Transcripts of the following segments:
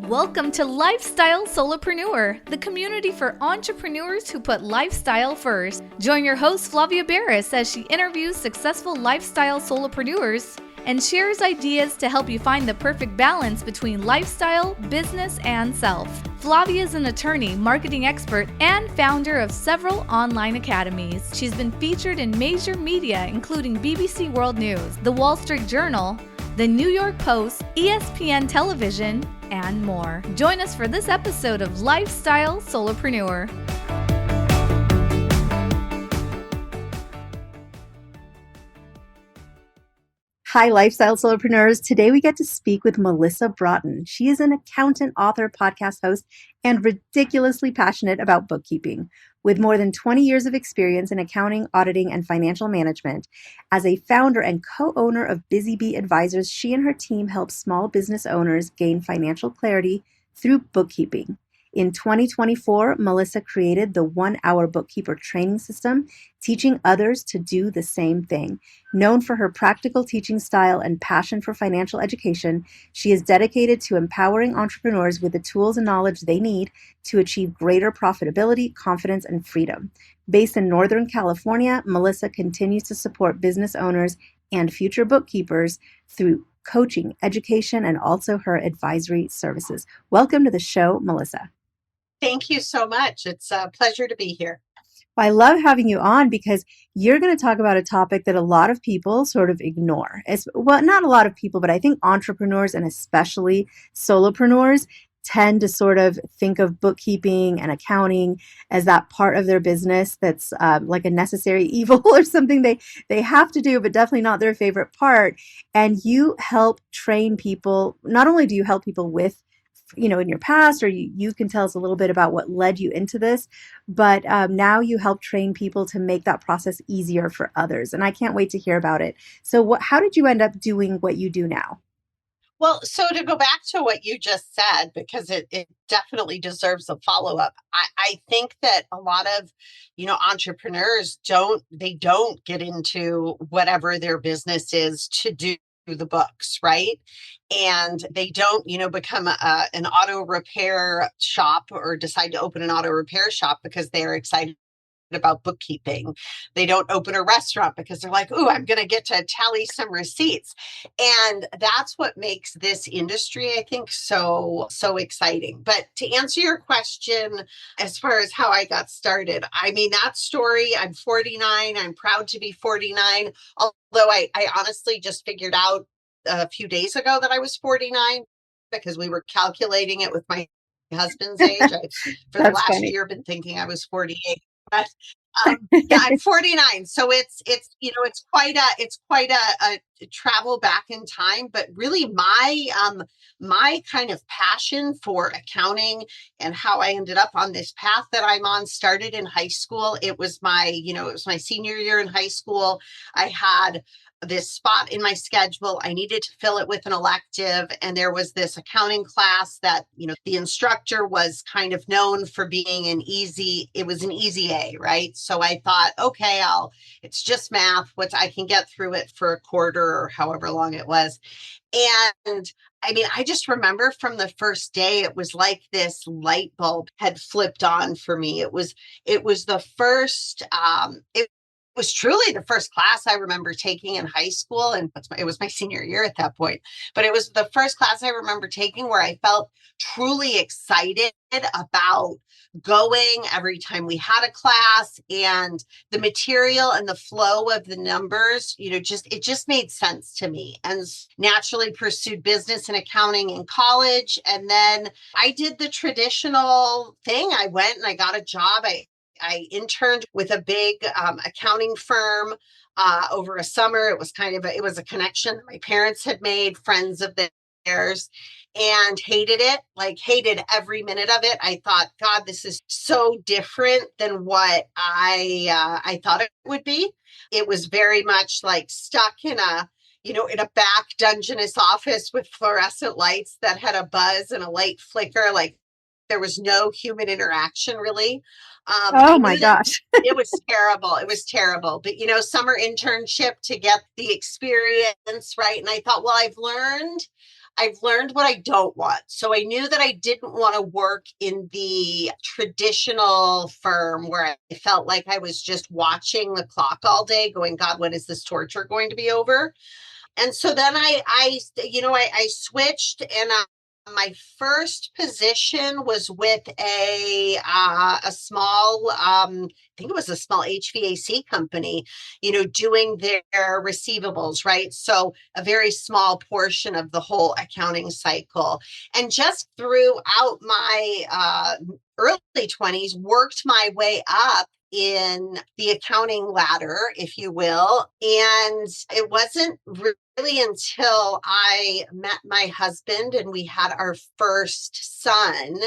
Welcome to Lifestyle Solopreneur, the community for entrepreneurs who put lifestyle first. Join your host Flavia Barris as she interviews successful lifestyle solopreneurs and shares ideas to help you find the perfect balance between lifestyle, business, and self. Flavia is an attorney, marketing expert, and founder of several online academies. She's been featured in major media including BBC World News, The Wall Street Journal, The New York Post, ESPN Television, and more. Join us for this episode of Lifestyle Solopreneur. Hi, Lifestyle Solopreneurs. Today we get to speak with Melissa Broughton. She is an accountant, author, podcast host, and ridiculously passionate about bookkeeping. With more than 20 years of experience in accounting, auditing, and financial management, as a founder and co-owner of Busy Bee Advisors, she and her team help small business owners gain financial clarity through bookkeeping. In 2024, Melissa created the 1-Hour Bookkeeper training system, teaching others to do the same thing. Known for her practical teaching style and passion for financial education, she is dedicated to empowering entrepreneurs with the tools and knowledge they need to achieve greater profitability, confidence, and freedom. Based in Northern California, Melissa continues to support business owners and future bookkeepers through coaching, education, and also her advisory services. Welcome to the show, Melissa. Thank you so much. It's a pleasure to be here. I love having you on because you're going to talk about a topic that a lot of people sort of ignore. Well, not a lot of people, but I think entrepreneurs and especially solopreneurs tend to sort of think of bookkeeping and accounting as that part of their business that's like a necessary evil or something they have to do, but definitely not their favorite part. And you help train people. Not only do you help people with in your past, or you can tell us a little bit about what led you into this, but now you help train people to make that process easier for others. And I can't wait to hear about it. So how did you end up doing what you do now? Well, so to go back to what you just said, because it definitely deserves a follow-up, I think that a lot of, entrepreneurs don't get into whatever their business is to do the books, right? And they don't, become an auto repair shop or decide to open an auto repair shop because they're excited about bookkeeping. They don't open a restaurant because they're like, "Ooh, I'm going to get to tally some receipts." And that's what makes this industry, I think, so exciting. But to answer your question, as far as how I got started, I mean, that story, I'm 49. I'm proud to be 49. Although I honestly just figured out a few days ago that I was 49 because we were calculating it with my husband's age. For the last year, been thinking I was 48. But yeah, I'm 49. So it's quite a travel back in time. But really, my kind of passion for accounting and how I ended up on this path that I'm on started in high school. It was my senior year in high school. I had this spot in my schedule. I needed to fill it with an elective. And there was this accounting class that, the instructor was kind of known for being an easy A, right? So I thought, okay, it's just math, I can get through it for a quarter or however long it was. And I mean, I just remember from the first day, it was like this light bulb had flipped on for me. It was the first, it was truly the first class I remember taking in high school. And it was my senior year at that point. But it was the first class I remember taking where I felt truly excited about going every time we had a class, and the material and the flow of the numbers, it just made sense to me, and naturally pursued business and accounting in college. And then I did the traditional thing. I went and I got a job. I interned with a big accounting firm over a summer. It was it was a connection that my parents had made, friends of theirs, and hated it, hated every minute of it. I thought, God, this is so different than what I thought it would be. It was very much like stuck in a back dungeness office with fluorescent lights that had a buzz and a light flicker. There was no human interaction really. Oh my gosh. It was terrible. It was terrible. But, summer internship to get the experience, right? And I thought, well, I've learned I've learned what I don't want. So I knew that I didn't want to work in the traditional firm where I felt like I was just watching the clock all day going, God, when is this torture going to be over? And so then I switched, and my first position was with a small, I think it was a small HVAC company, doing their receivables, right? So a very small portion of the whole accounting cycle, and just throughout my early 20s, worked my way up in the accounting ladder, if you will. And it wasn't really until I met my husband and we had our first son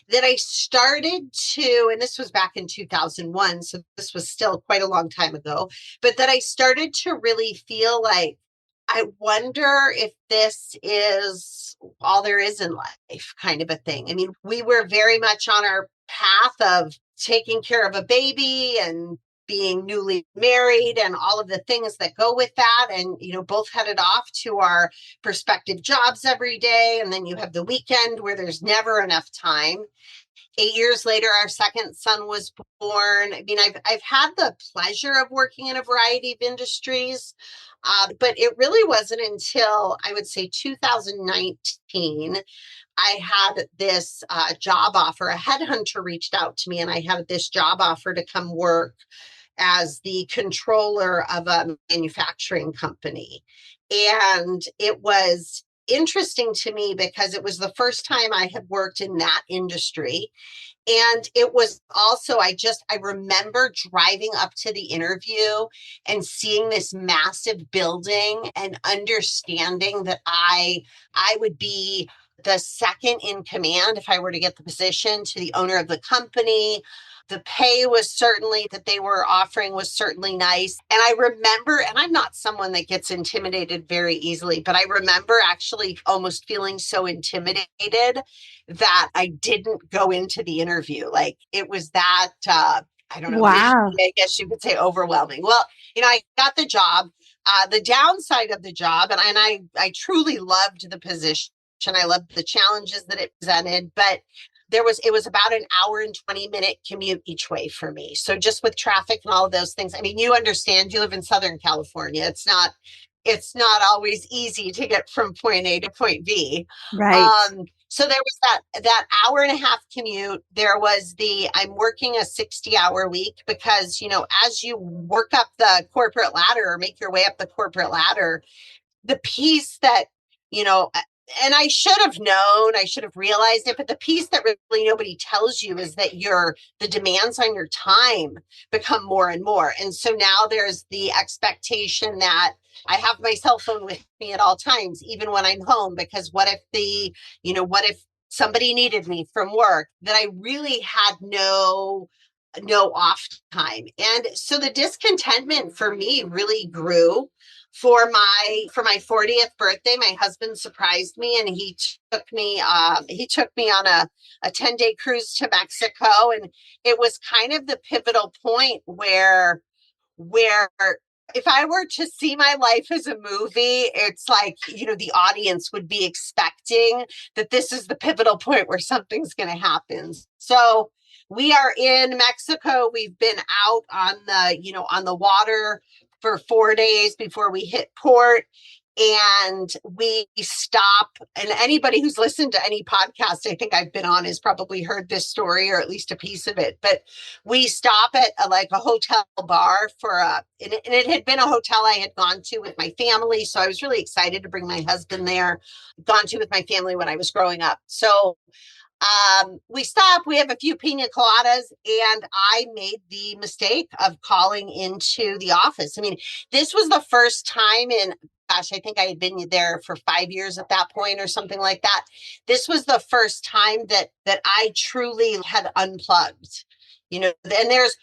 that I started to, and this was back in 2001, so this was still quite a long time ago, but that I started to really feel like, I wonder if this is all there is in life, kind of a thing. I mean, we were very much on our path of taking care of a baby and being newly married and all of the things that go with that. And, both headed off to our prospective jobs every day. And then you have the weekend where there's never enough time. 8 years later, our second son was born. I mean, I've had the pleasure of working in a variety of industries, but it really wasn't until I would say 2019 I had this job offer. A headhunter reached out to me, and I had this job offer to come work as the controller of a manufacturing company. And it was interesting to me because it was the first time I had worked in that industry. And it was also, I remember driving up to the interview and seeing this massive building and understanding that I would be the second in command if I were to get the position to the owner of the company. The pay was certainly that they were offering was certainly nice. And I remember, and I'm not someone that gets intimidated very easily, but I remember actually almost feeling so intimidated that I didn't go into the interview. Like it was that, I don't know, Wow. visually, I guess you could say overwhelming. Well, I got the job. The downside of the job, and I truly loved the position. I loved the challenges that it presented, but it was about an hour and 20-minute commute each way for me. So just with traffic and all of those things, I mean, you understand, you live in Southern California. It's not always easy to get from point A to point B. Right. So there was that hour and a half commute. There was I'm working a 60-hour week because, as you work up the corporate ladder or make your way up the corporate ladder, the piece that, and I should have known, I should have realized it, but the piece that really nobody tells you is that the demands on your time become more and more. And so now there's the expectation that I have my cell phone with me at all times, even when I'm home, because what if somebody needed me from work, that I really had no off time. And so the discontentment for me really grew. For my 40th birthday, my husband surprised me, and he took me on a 10-day cruise to Mexico. And it was kind of the pivotal point where if I were to see my life as a movie, it's like, the audience would be expecting that this is the pivotal point where something's going to happen. So we are in Mexico. We've been out on the water for 4 days before we hit port. And we stop, and anybody who's listened to any podcast I think I've been on has probably heard this story or at least a piece of it. But we stop at a hotel bar and it had been a hotel I had gone to with my family. So I was really excited to bring my husband there, gone to with my family when I was growing up. So we stop, we have a few pina coladas, and I made the mistake of calling into the office. I mean, this was the first time I think I had been there for 5 years at that point or something like that. This was the first time that I truly had unplugged, and there's,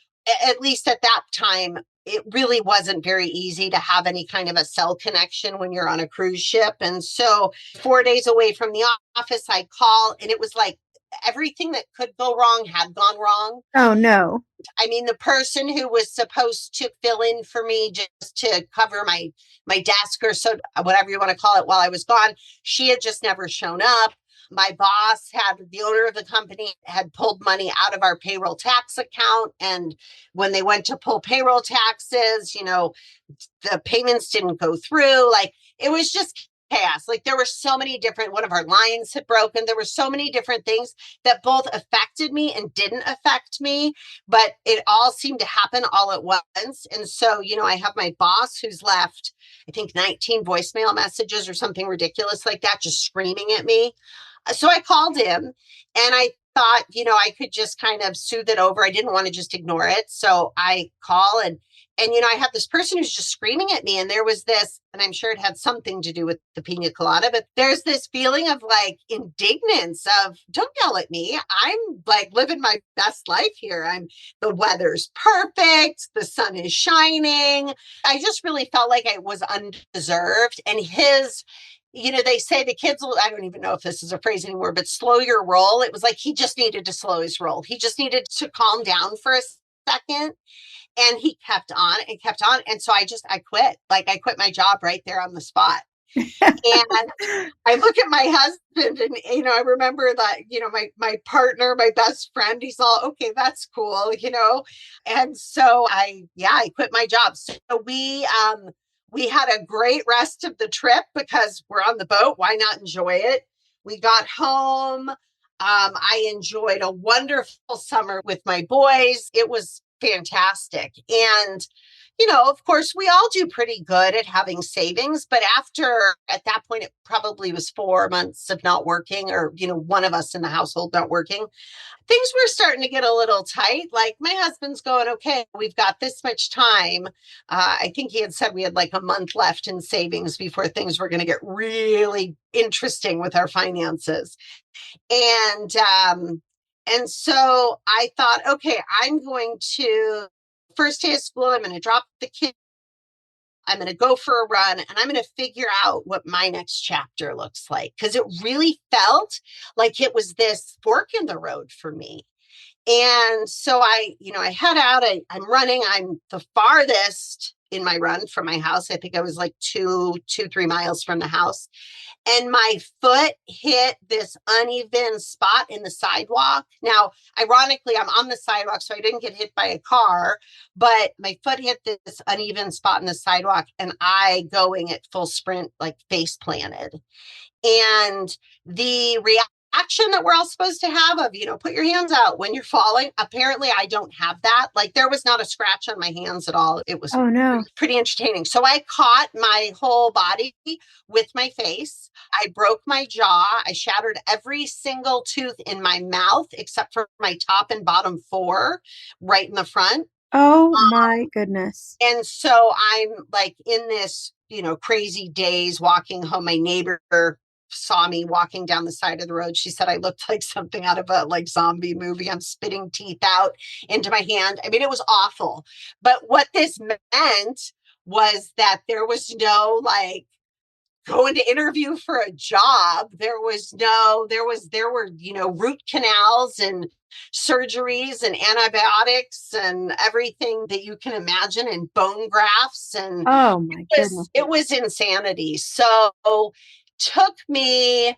at least at that time, it really wasn't very easy to have any kind of a cell connection when you're on a cruise ship. And so 4 days away from the office, I call, and it was like, everything that could go wrong had gone wrong. Oh, no. I mean, the person who was supposed to fill in for me just to cover my desk or so whatever you want to call it while I was gone, she had just never shown up. My boss the owner of the company had pulled money out of our payroll tax account. And when they went to pull payroll taxes, the payments didn't go through. Like, it was just chaos. Like, there were so many one of our lines had broken. There were so many different things that both affected me and didn't affect me, but it all seemed to happen all at once. And so, I have my boss who's left, I think 19 voicemail messages or something ridiculous like that, just screaming at me. So I called him and I thought, I could just kind of soothe it over. I didn't want to just ignore it. So I call and I have this person who's just screaming at me. And there was this, and I'm sure it had something to do with the pina colada, but there's this feeling of like indignance of, don't yell at me. I'm like living my best life here. The weather's perfect. The sun is shining. I just really felt like I was undeserved. And they say the kids will, I don't even know if this is a phrase anymore, but slow your roll. It was like he just needed to slow his roll. He just needed to calm down for a second. And he kept on and kept on. And so I quit. Like, I quit my job right there on the spot. And I look at my husband and, I remember that, my partner, my best friend, he's all, okay, that's cool, And so I quit my job. So we had a great rest of the trip because we're on the boat. Why not enjoy it? We got home. I enjoyed a wonderful summer with my boys. It was fantastic. And, of course, we all do pretty good at having savings. But at that point, it probably was 4 months of not working or, one of us in the household not working. Things were starting to get a little tight. Like, my husband's going, okay, we've got this much time. I think he had said we had like a month left in savings before things were going to get really interesting with our finances. And so I thought, okay, I'm going to, first day of school, I'm going to drop the kids. I'm going to go for a run and I'm going to figure out what my next chapter looks like. Because it really felt like it was this fork in the road for me. And so I head out, I'm running. I'm the farthest in my run from my house. I think I was like 3 miles from the house. And my foot hit this uneven spot in the sidewalk. Now, ironically, I'm on the sidewalk, so I didn't get hit by a car, but my foot hit this uneven spot in the sidewalk and I going at full sprint, like face planted. And the reaction that we're all supposed to have of, put your hands out when you're falling. Apparently, I don't have that. Like, there was not a scratch on my hands at all. It was pretty entertaining. So I caught my whole body with my face. I broke my jaw. I shattered every single tooth in my mouth except for my top and bottom 4 right in the front. Oh my goodness. And so I'm like in this, crazy daze walking home. My neighbor saw me walking down the side of the road. She said I looked like something out of a zombie movie. I'm spitting teeth out into my hand. I mean, it was awful. But what this meant was that there was no going to interview for a job. There were, root canals and surgeries and antibiotics and everything that you can imagine and bone grafts. And oh my goodness, it was insanity. So took me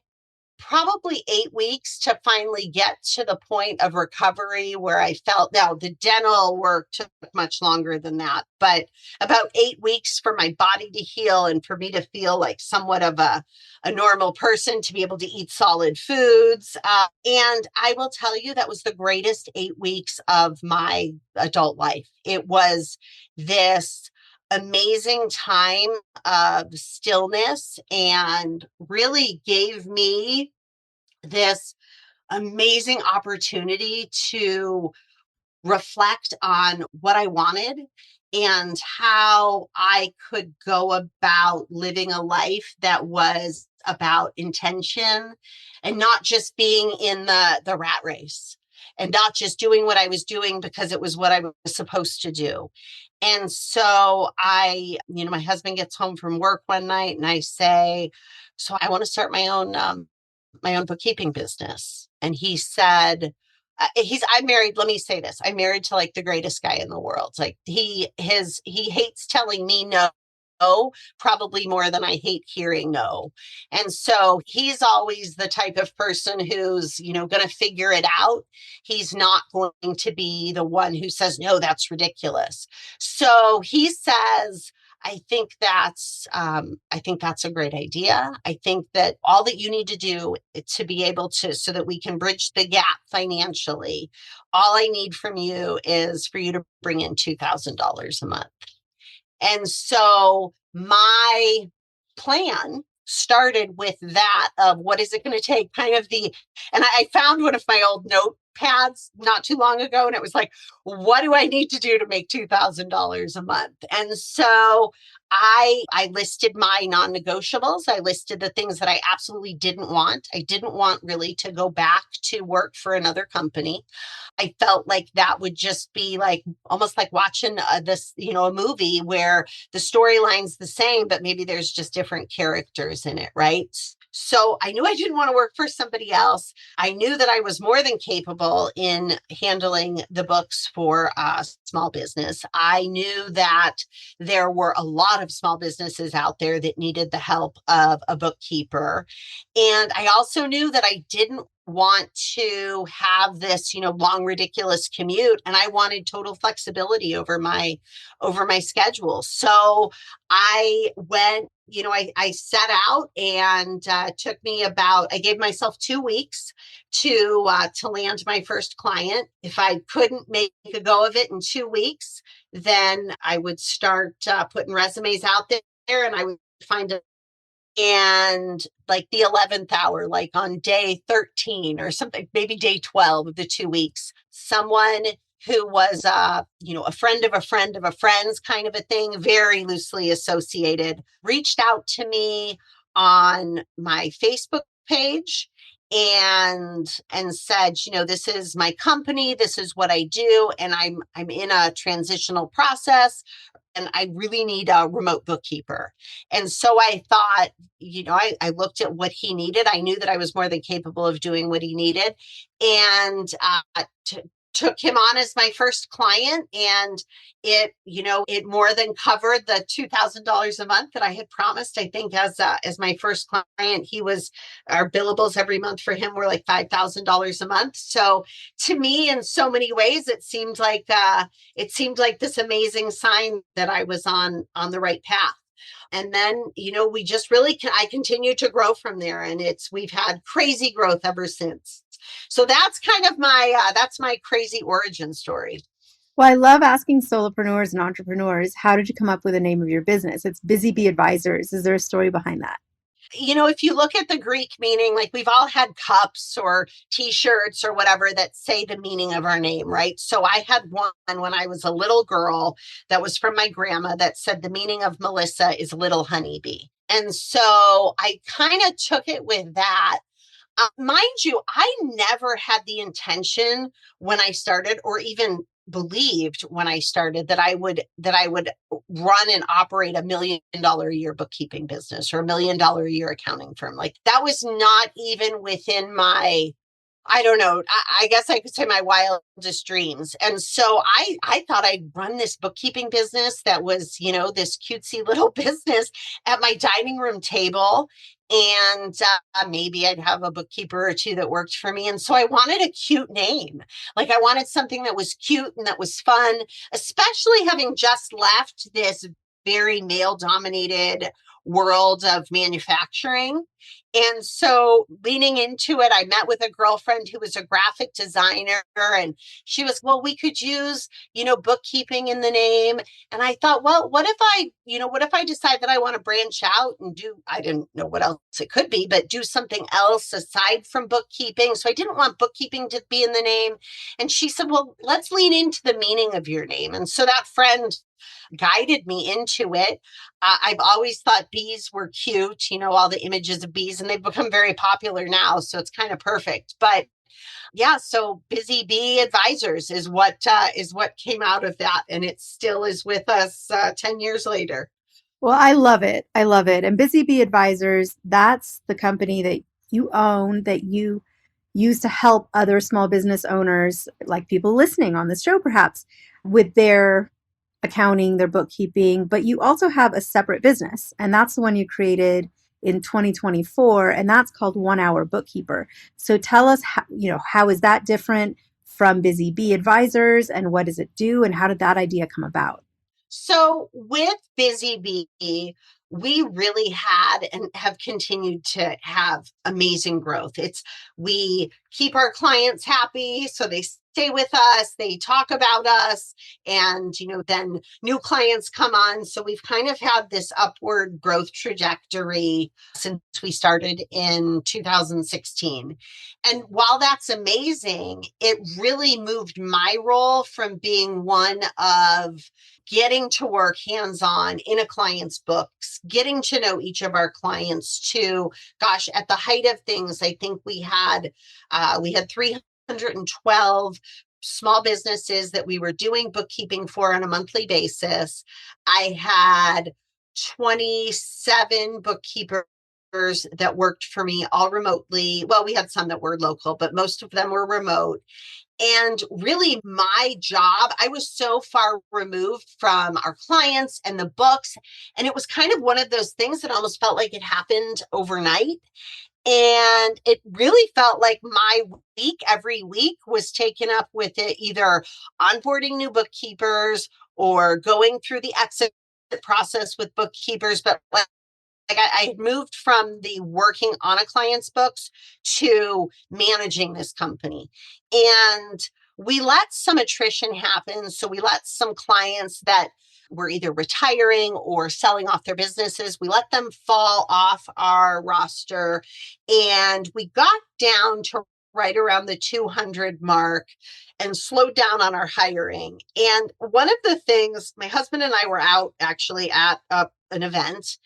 probably 8 weeks to finally get to the point of recovery where I felt. Now, the dental work took much longer than that, but about 8 weeks for my body to heal and for me to feel like somewhat of a normal person, to be able to eat solid foods. And I will tell you, that was the greatest 8 weeks of my adult life. It was this amazing time of stillness and really gave me this amazing opportunity to reflect on what I wanted and how I could go about living a life that was about intention and not just being in the rat race and not just doing what I was doing because it was what I was supposed to do. And so my husband gets home from work one night and I say, so I want to start my own my own bookkeeping business. And he said, I'm married. Let me say this. I'm married to like the greatest guy in the world. Like he hates telling me no, probably more than I hate hearing no. And so he's always the type of person who's, going to figure it out. He's not going to be the one who says, no, that's ridiculous. So he says, I think that's a great idea. I think that all that you need to do to be able to, so that we can bridge the gap financially, all I need from you is for you to bring in $2,000 a month. And so my plan started with that of what is it going to take, and I found one of my old notepads not too long ago, and it was like, what do I need to do to make $2,000 a month? And so I listed my non-negotiables. I listed the things that I absolutely didn't want. I didn't want really to go back to work for another company. I felt like that would just be like almost like watching a movie where the storyline's the same, but maybe there's just different characters in it, right? So I knew I didn't want to work for somebody else. I knew that I was more than capable in handling the books for small business. I knew that there were a lot of small businesses out there that needed the help of a bookkeeper. And I also knew that I didn't want to have this, long, ridiculous commute. And I wanted total flexibility over my schedule. So I went, I set out, and I gave myself 2 weeks to land my first client. If I couldn't make a go of it in 2 weeks, then I would start putting resumes out there, and I would find a and like the 11th hour, like on day 13 or something, maybe day 12 of the 2 weeks, someone who was, a friend of a friend of a friend's kind of a thing, very loosely associated, reached out to me on my Facebook page and said, this is my company, this is what I do, and I'm in a transitional process, and I really need a remote bookkeeper. And so I thought, I looked at what he needed. I knew that I was more than capable of doing what he needed, and took him on as my first client. And it more than covered the $2,000 a month that I had promised. I think as my first client, our billables every month for him were like $5,000 a month. So to me, in so many ways, it seemed like this amazing sign that I was on the right path. And then, we just I continued to grow from there, and we've had crazy growth ever since. So that's kind of that's my crazy origin story. Well, I love asking solopreneurs and entrepreneurs, how did you come up with the name of your business? It's Busy Bee Advisors. Is there a story behind that? If you look at the Greek meaning, like we've all had cups or T-shirts or whatever that say the meaning of our name, right? So I had one when I was a little girl that was from my grandma that said the meaning of Melissa is little honeybee. And so I kind of took it with that. Mind you, I never had the intention when I started, or even believed when I started, that I would run and operate $1 million a year bookkeeping business or $1 million a year accounting firm. Like that was not even within my, I don't know, I guess I could say my wildest dreams. And so I thought I'd run this bookkeeping business that was, this cutesy little business at my dining room table. And maybe I'd have a bookkeeper or two that worked for me. And so I wanted a cute name. Like I wanted something that was cute and that was fun, especially having just left this very male-dominated world of manufacturing. And so leaning into it, I met with a girlfriend who was a graphic designer, and she was, well, we could use, bookkeeping in the name. And I thought, well, what if I decide that I want to branch out and I didn't know what else it could be, but do something else aside from bookkeeping. So I didn't want bookkeeping to be in the name. And she said, well, let's lean into the meaning of your name. And so that friend guided me into it. I've always thought bees were cute, all the images of bees, and they've become very popular now. So it's kind of perfect. But yeah, so Busy Bee Advisors is what came out of that. And it still is with us 10 years later. Well, I love it. I love it. And Busy Bee Advisors, that's the company that you own that you use to help other small business owners, like people listening on this show perhaps, with their accounting, their bookkeeping, but you also have a separate business, and that's the one you created in 2024, and that's called 1 Hour Bookkeeper. So tell us, how is that different from Busy Bee Advisors, and what does it do, and how did that idea come about? So with Busy Bee, we really had and have continued to have amazing growth. We keep our clients happy, so they stay with us, they talk about us, and then new clients come on. So we've kind of had this upward growth trajectory since we started in 2016. And while that's amazing, it really moved my role from being one of getting to work hands-on in a client's books, getting to know each of our clients to, gosh, at the height of things, I think we had 312 small businesses that we were doing bookkeeping for on a monthly basis. I had 27 bookkeepers that worked for me all remotely. Well, we had some that were local, but most of them were remote. And really, my job, I was so far removed from our clients and the books. And it was kind of one of those things that almost felt like it happened overnight. And it really felt like my week, every week, was taken up with it, either onboarding new bookkeepers or going through the exit process with bookkeepers. But I had moved from the working on a client's books to managing this company. And we let some attrition happen. So we let some clients that were either retiring or selling off their businesses, we let them fall off our roster. And we got down to right around the 200 mark and slowed down on our hiring. And one of the things, my husband and I were out actually at an event.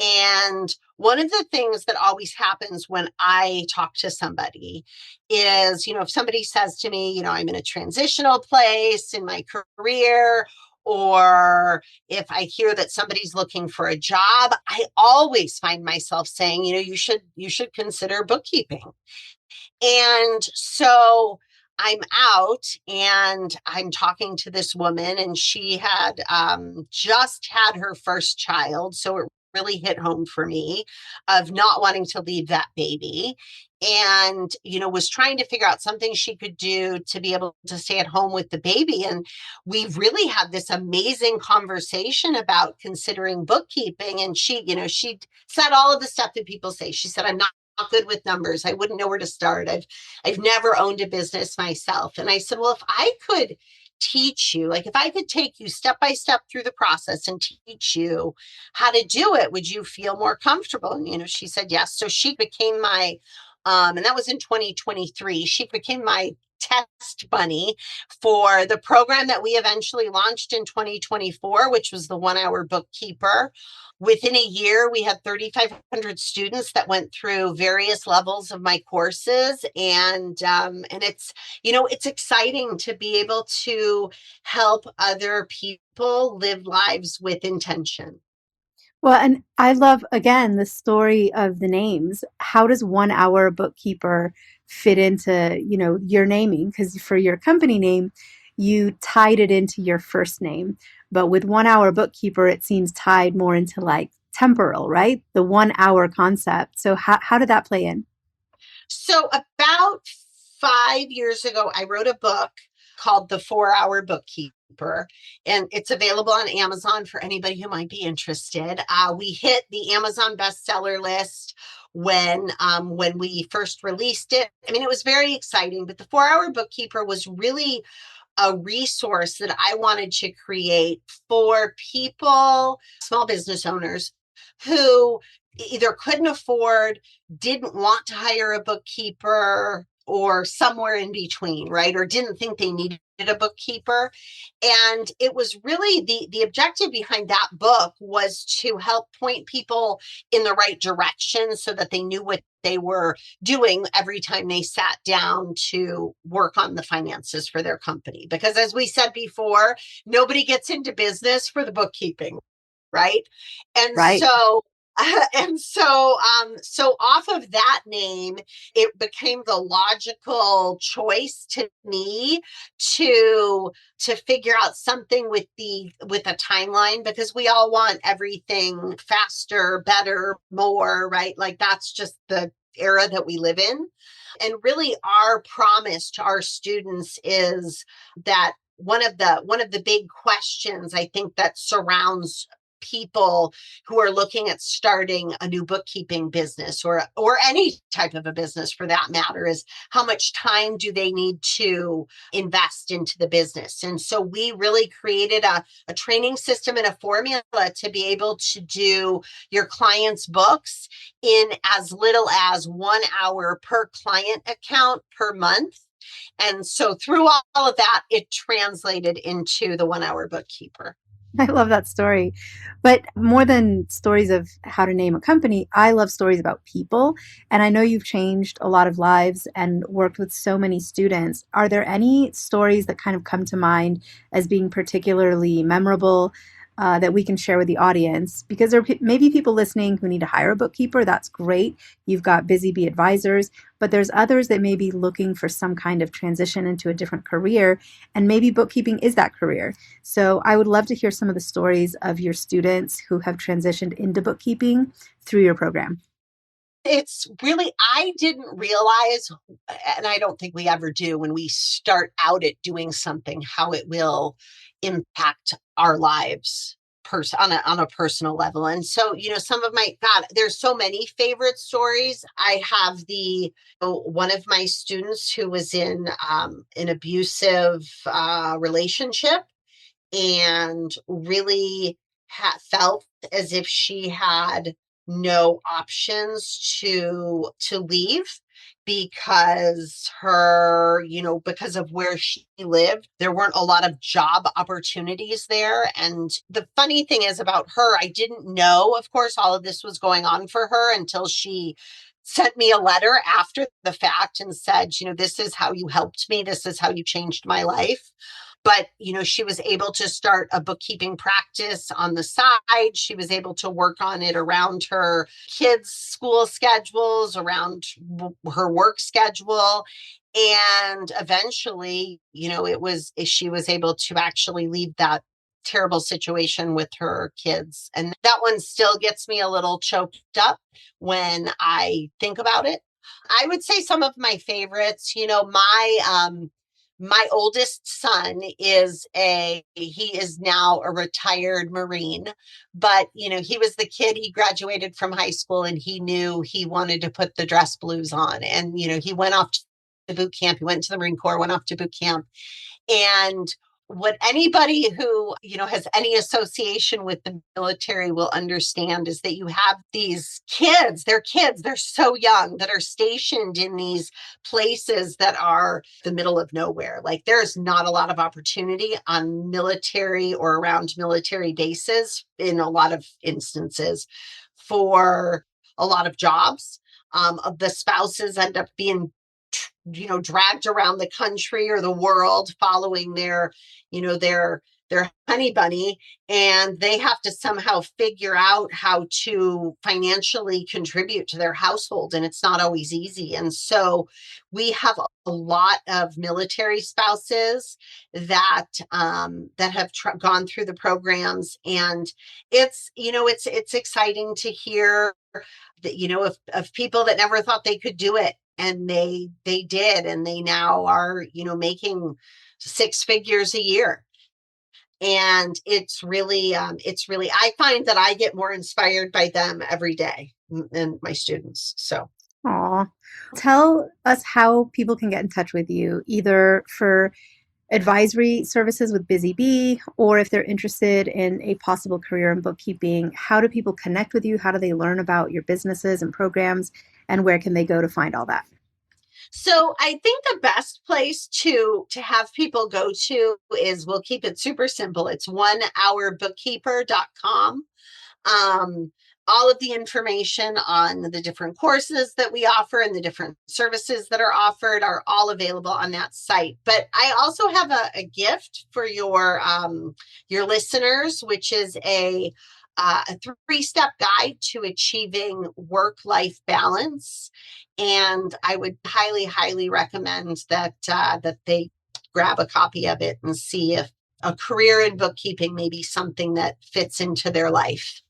And one of the things that always happens when I talk to somebody is, if somebody says to me, I'm in a transitional place in my career, or if I hear that somebody's looking for a job, I always find myself saying, you should consider bookkeeping. And so I'm out and I'm talking to this woman, and she had just had her first child. So it really hit home for me of not wanting to leave that baby, and was trying to figure out something she could do to be able to stay at home with the baby. And we really had this amazing conversation about considering bookkeeping. And she said all of the stuff that people say. She said, I'm not good with numbers. I wouldn't know where to start. I've never owned a business myself. And I said, well, if I could teach you, like if I could take you step by step through the process and teach you how to do it, would you feel more comfortable? And she said yes. So she became my and that was in 2023. She became my test bunny for the program that we eventually launched in 2024, which was the 1 Hour Bookkeeper. Within a year, we had 3,500 students that went through various levels of my courses, and it's exciting to be able to help other people live lives with intention. Well, and I love, again, the story of the names. How does 1 Hour Bookkeeper fit into, your naming? Because for your company name, you tied it into your first name. But with 1 Hour Bookkeeper, it seems tied more into like temporal, right? The 1 hour concept. So how did that play in? So about 5 years ago, I wrote a book called The 4 Hour Bookkeeper, and it's available on Amazon for anybody who might be interested. We hit the Amazon bestseller list when we first released it. I mean, it was very exciting, but the 4 Hour Bookkeeper was really a resource that I wanted to create for people, small business owners who either couldn't afford, didn't want to hire a bookkeeper, or somewhere in between, right? Or didn't think they needed a bookkeeper. And it was really the objective behind that book was to help point people in the right direction so that they knew what they were doing every time they sat down to work on the finances for their company. Because as we said before, nobody gets into business for the bookkeeping, right? And Right. so And so off of that name, it became the logical choice to me to figure out something with a timeline, because we all want everything faster, better, more, right? Like that's just the era that we live in. And really our promise to our students is that one of the big questions I think that surrounds people who are looking at starting a new bookkeeping business, or any type of a business for that matter, is how much time do they need to invest into the business. And so we really created a training system and a formula to be able to do your clients' books in as little as 1 hour per client account per month. And so through all of that, it translated into the 1 hour bookkeeper. I love that story. But more than stories of how to name a company, I love stories about people. And I know you've changed a lot of lives and worked with so many students. Are there any stories that kind of come to mind as being particularly memorable that we can share with the audience? Because there may be people listening who need to hire a bookkeeper. That's great. You've got Busy Bee advisors, but there's others that may be looking for some kind of transition into a different career. And maybe bookkeeping is that career. So I would love to hear some of the stories of your students who have transitioned into bookkeeping through your program. It's really, I didn't realize, and I don't think we ever do when we start out at doing something, how it will impact our lives on a personal level. And so, some of there's so many favorite stories. I have one of my students who was in an abusive relationship, and really felt as if she had no options to leave, because because of where she lived, there weren't a lot of job opportunities there. And the funny thing is about her, I didn't know, of course, all of this was going on for her until she sent me a letter after the fact and said, this is how you helped me, this is how you changed my life. But, she was able to start a bookkeeping practice on the side. She was able to work on it around her kids' school schedules, around her work schedule. And eventually, she was able to actually leave that terrible situation with her kids. And that one still gets me a little choked up when I think about it. I would say some of my favorites, my oldest son he is now a retired Marine, but he was the kid, he graduated from high school and he knew he wanted to put the dress blues on. And, he went off to boot camp. He went to the Marine Corps, went off to boot camp. And what anybody who, has any association with the military will understand is that you have these kids, they're so young, that are stationed in these places that are the middle of nowhere. Like there's not a lot of opportunity on military or around military bases in a lot of instances for a lot of jobs. The spouses end up being dragged around the country or the world following their honey bunny, and they have to somehow figure out how to financially contribute to their household, and it's not always easy. And so we have a lot of military spouses that have gone through the programs, and it's exciting to hear that of people that never thought they could do it, and they did, and they now are making 6 figures a year. And it's really I find that I get more inspired by them every day than my students. So Aw. Tell us how people can get in touch with you, either for advisory services with Busy Bee, or if they're interested in a possible career in bookkeeping. How do people connect with you? How do they learn about your businesses and programs? And where can they go to find all that? So I think the best place to have people go to is, we'll keep it super simple. It's onehourbookkeeper.com. All of the information on the different courses that we offer and the different services that are offered are all available on that site. But I also have a gift for your listeners, which is a a 3-step guide to achieving work-life balance. And I would highly, highly recommend that they grab a copy of it and see if a career in bookkeeping may be something that fits into their life.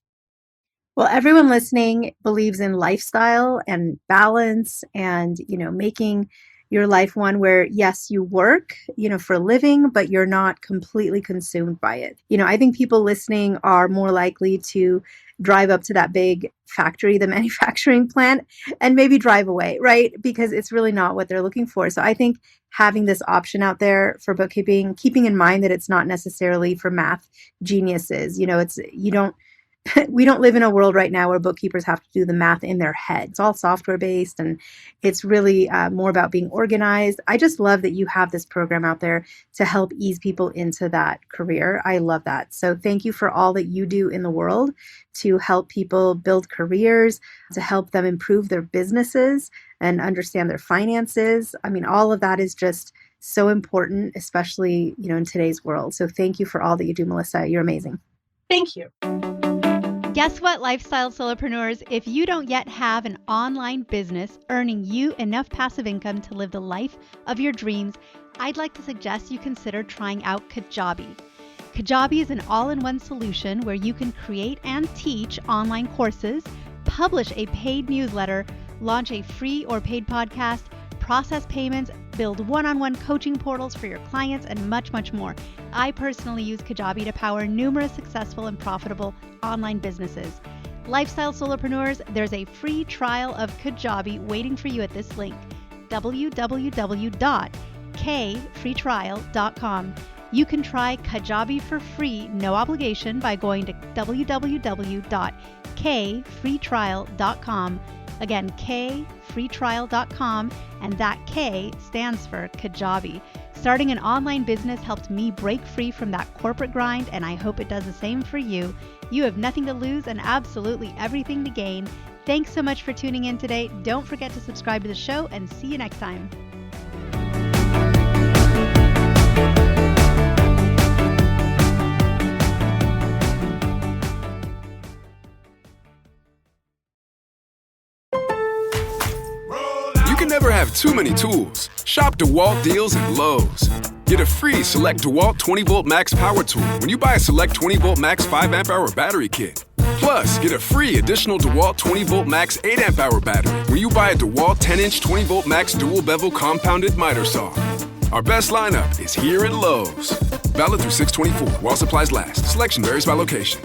Well, everyone listening believes in lifestyle and balance and, making your life one where, yes, you work, for a living, but you're not completely consumed by it. I think people listening are more likely to drive up to that big factory, the manufacturing plant, and maybe drive away, right? Because it's really not what they're looking for. So I think having this option out there for bookkeeping, keeping in mind that it's not necessarily for math geniuses, we don't live in a world right now where bookkeepers have to do the math in their head. It's all software based, and it's really more about being organized. I just love that you have this program out there to help ease people into that career. I love that. So thank you for all that you do in the world to help people build careers, to help them improve their businesses and understand their finances. I mean, all of that is just so important, especially, in today's world. So thank you for all that you do, Melissa. You're amazing. Thank you. Guess what, lifestyle solopreneurs? If you don't yet have an online business earning you enough passive income to live the life of your dreams, I'd like to suggest you consider trying out Kajabi. Kajabi is an all-in-one solution where you can create and teach online courses, publish a paid newsletter, launch a free or paid podcast, process payments, build one-on-one coaching portals for your clients, and much, much more. I personally use Kajabi to power numerous successful and profitable online businesses. Lifestyle solopreneurs, there's a free trial of Kajabi waiting for you at this link, www.kfreetrial.com. You can try Kajabi for free, no obligation, by going to www.kfreetrial.com. Again, kfreetrial.com, and that K stands for Kajabi. Starting an online business helped me break free from that corporate grind, and I hope it does the same for you. You have nothing to lose and absolutely everything to gain. Thanks so much for tuning in today. Don't forget to subscribe to the show, and see you next time. You can never have too many tools. Shop DeWalt deals at Lowe's. Get a free Select DeWalt 20-volt max power tool when you buy a Select 20-volt max 5-amp-hour battery kit. Plus, get a free additional DeWalt 20-volt max 8-amp-hour battery when you buy a DeWalt 10-inch 20-volt max dual-bevel compounded miter saw. Our best lineup is here at Lowe's. Valid through 6/24 while supplies last. Selection varies by location.